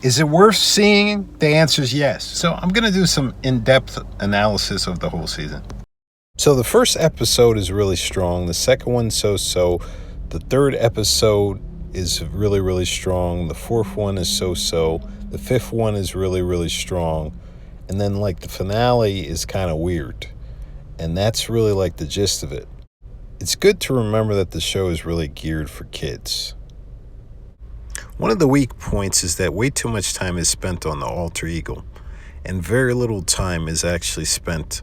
Is it worth seeing? The answer is yes. So I'm going to do some in-depth analysis of the whole season. So the first episode is really strong. The second one, so-so. The third episode is really, really strong. The fourth one is so-so. The fifth one is really, really strong. And then like the finale is kind of weird. And that's really like the gist of it. It's good to remember that the show is really geared for kids. One of the weak points is that way too much time is spent on the alter ego, and very little time is actually spent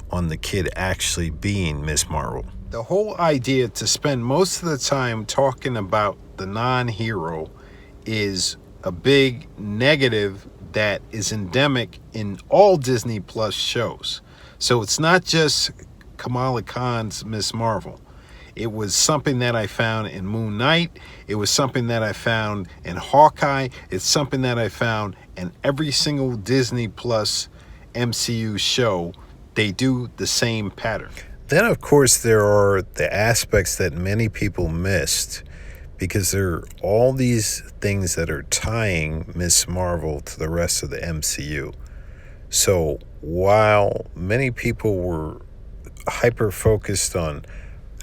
on the kid actually being Ms. Marvel. The whole idea to spend most of the time talking about the non-hero is a big negative that is endemic in all Disney Plus shows. So it's not just Kamala Khan's Ms. Marvel. It was something that I found in Moon Knight. It was something that I found in Hawkeye. It's something that I found in every single Disney Plus MCU show. They do the same pattern. Then, of course, there are the aspects that many people missed because there are all these things that are tying Ms. Marvel to the rest of the MCU. So while many people were hyper-focused on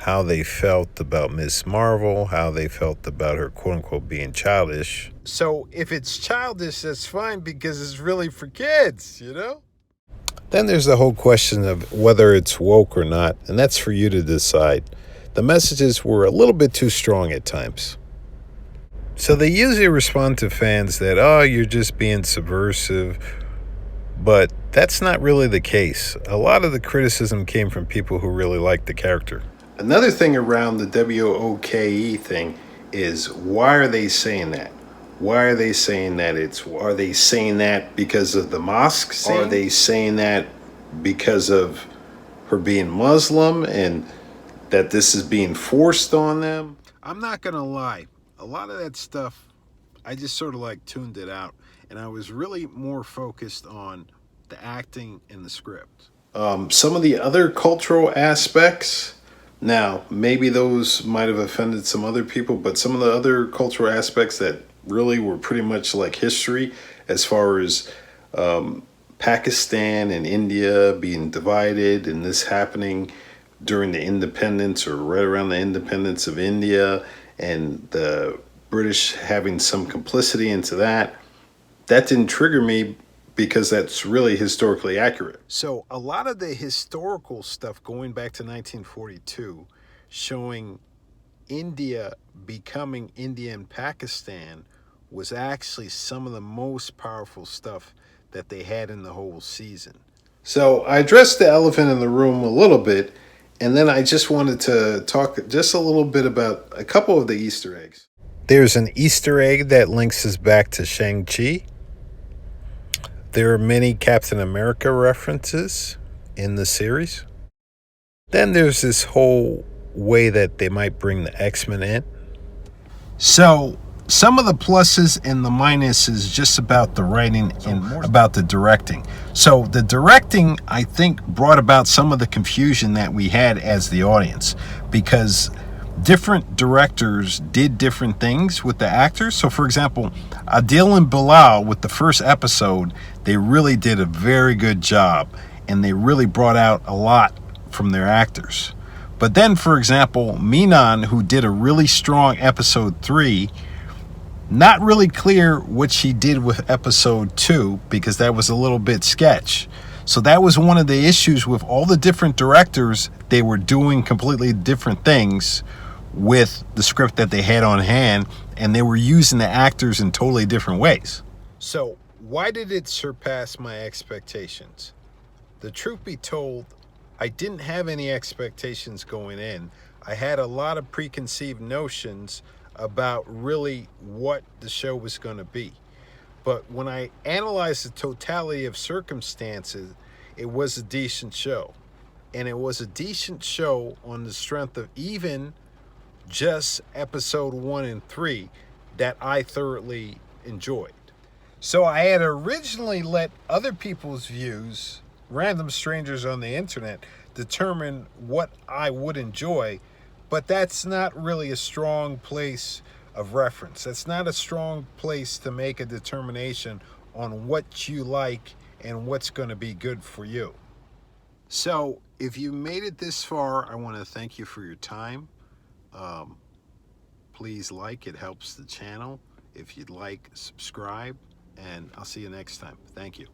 how they felt about Ms. Marvel, how they felt about her quote-unquote being childish. So if it's childish, that's fine because it's really for kids, you know? Then there's the whole question of whether it's woke or not, and that's for you to decide. The messages were a little bit too strong at times. So they usually respond to fans that, oh, you're just being subversive, but that's not really the case. A lot of the criticism came from people who really liked the character. Another thing around the WOKE thing is, why are they saying that? Why are they saying that? Are they saying that because of the mosque scene? Are they saying that because of her being Muslim and that this is being forced on them? I'm not going to lie. A lot of that stuff, I just sort of like tuned it out. And I was really more focused on the acting and the script. Some of the other cultural aspects... Now, maybe those might have offended some other people, but some of the other cultural aspects that really were pretty much like history, as far as Pakistan and India being divided and this happening during the independence or right around the independence of India, and the British having some complicity into that, that didn't trigger me because that's really historically accurate. So a lot of the historical stuff going back to 1942, showing India becoming India and Pakistan, was actually some of the most powerful stuff that they had in the whole season. So I addressed the elephant in the room a little bit, and then I just wanted to talk just a little bit about a couple of the Easter eggs. There's an Easter egg that links us back to Shang-Chi. There are many Captain America references in the series. Then there's this whole way that they might bring the X-Men in. So some of the pluses and the minuses just about the writing and about the directing. So the directing, I think, brought about some of the confusion that we had as the audience, because different directors did different things with the actors. So for example, Adil and Bilal, with the first episode, they really did a very good job, and they really brought out a lot from their actors. But then, for example, Minan, who did a really strong episode 3, not really clear what she did with episode 2, because that was a little bit sketch. So that was one of the issues with all the different directors. They were doing completely different things with the script that they had on hand, and they were using the actors in totally different ways. So why did it surpass my expectations? The truth be told, I didn't have any expectations going in. I had a lot of preconceived notions about really what the show was going to be. But when I analyzed the totality of circumstances, it was a decent show. And it was a decent show on the strength of even just episode 1 and 3 that I thoroughly enjoyed. So I had originally let other people's views, random strangers on the internet, determine what I would enjoy, but that's not really a strong place of reference. That's not a strong place to make a determination on what you like and what's going to be good for you. So if you made it this far, I want to thank you for your time. Please like, it helps the channel. If you'd like, subscribe, and I'll see you next time. Thank you.